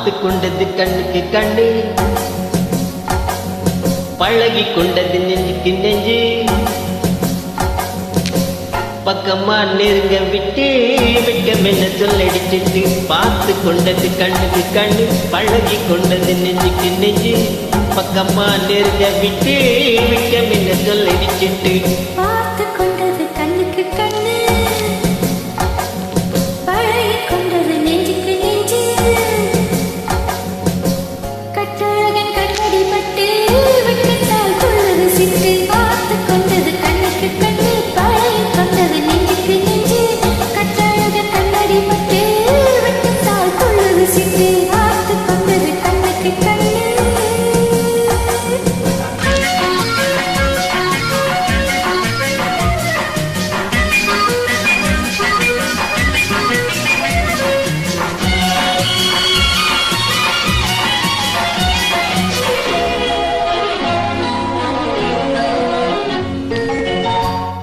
பார்த்து கொண்டது கண்ணுக்கு கண்ணு, பழகி கொண்டது நெஞ்சுக்கு நெஞ்சு. பக்கமா நெருங்க விட்டு வெட்கம் என்ன சொல்லடிச்சிட்டு, பார்த்து கொண்டது கண்ணுக்கு கண்ணு, பழகி கொண்டது நெஞ்சுக்கு நெஞ்சு. பக்கமா நெருங்க விட்டு வெட்கம் என்ன சொல்லடிச்சிட்டு, பார்த்து கொண்டது கண்ணுக்கு கண்ணு, பழகி கொண்டது நெஞ்சுக்கு நெஞ்சு. கட்டழகன் கண்ணடி பட்டு வெட்கத்தால் கொள்ளது சிட்டு, பார்த்து கொண்டது கண்ணுக்கு கண்ணு, பழகி கொண்டது நெஞ்சுக்கு நெஞ்சு. கட்டழகன் கண்ணடி பட்டு வெட்கத்தால் கொள்ளது சிட்டு, பார்த்து கொண்டது கண்ணுக்கு கண்ணு.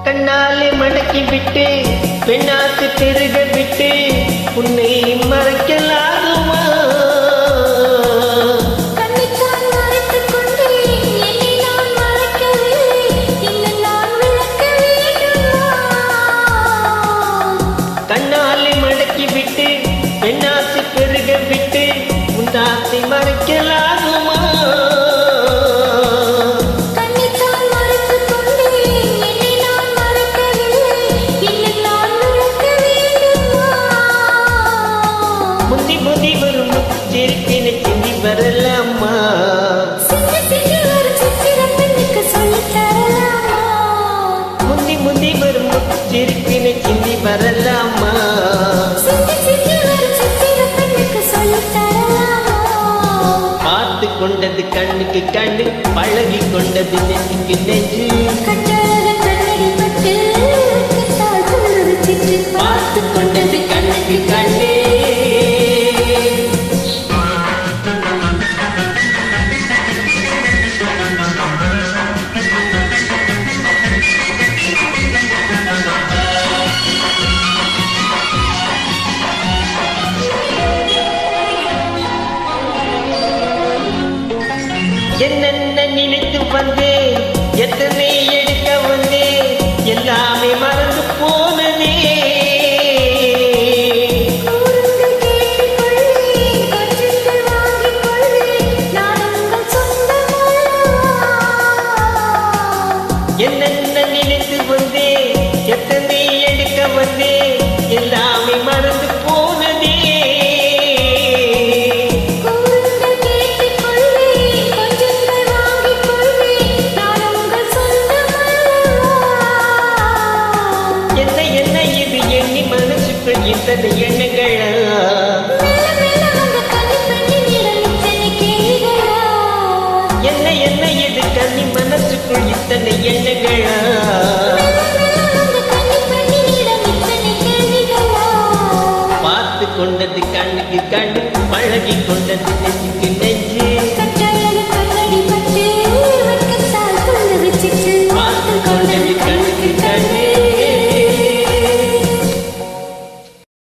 கண்ணாலே மடக்கி விட்டு பெண்ணாக்கு பெருக விட்டு, உன்னை மறைக்கலாகுமா? கண்ணைத்தான் மறைத்துக் கொண்டு என்னை நான் மறைக்கவில்லை, இன்னும் நான் விளக்க வேண்டுமா? கண்ணாலே மடக்கி விட்டு பெண்ணாக்கு பெருக விட்டு, உன்னாசை மறைக்கலாகுமா? கண்ணைத்தான் மறைத்துக் கொண்டு என்னை நான் மறைக்கவில்லை, இன்னும் நான் விளக்க வேண்டுமா? முந்தி முந்தி வரும் சிரிப்பின சிந்தி வரலாமா? சிந்தி சிந்தி ஒரு சித்திரம் பெண்ணுக்கு சொல்லித் தரலாமா? முந்தி முந்தி வரும் சிரிப்பின சிந்தி வரலாமா? சிந்தி சிந்தி ஒரு சித்திரம் பெண்ணுக்கு சொல்லித் தரலாமா? பார்த்து கொண்டது கண்ணுக்கு கண்ணு, பழகி கொண்டது நெஞ்சுக்கு நெஞ்சு. கட்டழகன் கண்ணடி பட்டு வெட்கத்தால் கொள்ளது சிட்டு, பார்த்து கொண்டது கண்ணுக்கு கண்ணு. என்னென்ன நினைத்து வந்தேன், எத்தனை எடுக்க வந்தேன், எல்லாமே மறந்து போனதே. கூறுங்கள் கேட்டுக் கொள்வேன், கொஞ்சங்கள் வாங்கிக் கொள்வேன், நான் உங்கள் சொந்தமல்லவா? என்னென்ன நினைத்து வந்தேன், எத்தனை எடுக்க வந்தேன், எல்லாமே மறந்து போனதே. கூறுங்கள் கேட்டுக் கொள்வேன், கொஞ்சங்கள் வாங்கிக் கொள்வேன், நான் உங்கள் சொந்தமல்லவா? என்ன என்ன இது எண்ணி மனசுக்குள் இத்தனை எண்ணங்களா? மெல்ல மெல்ல வந்த கன்னிப் பெண்ணினிடம் இத்தனை கேள்விகளா? என்ன என்ன இது கண்ணி மனசுக்குள் இத்தனை எண்ணங்களா? பார்த்து கொண்டது கண்ணுக்கு கண்ணு, பழகி கொண்டது நெஞ்சு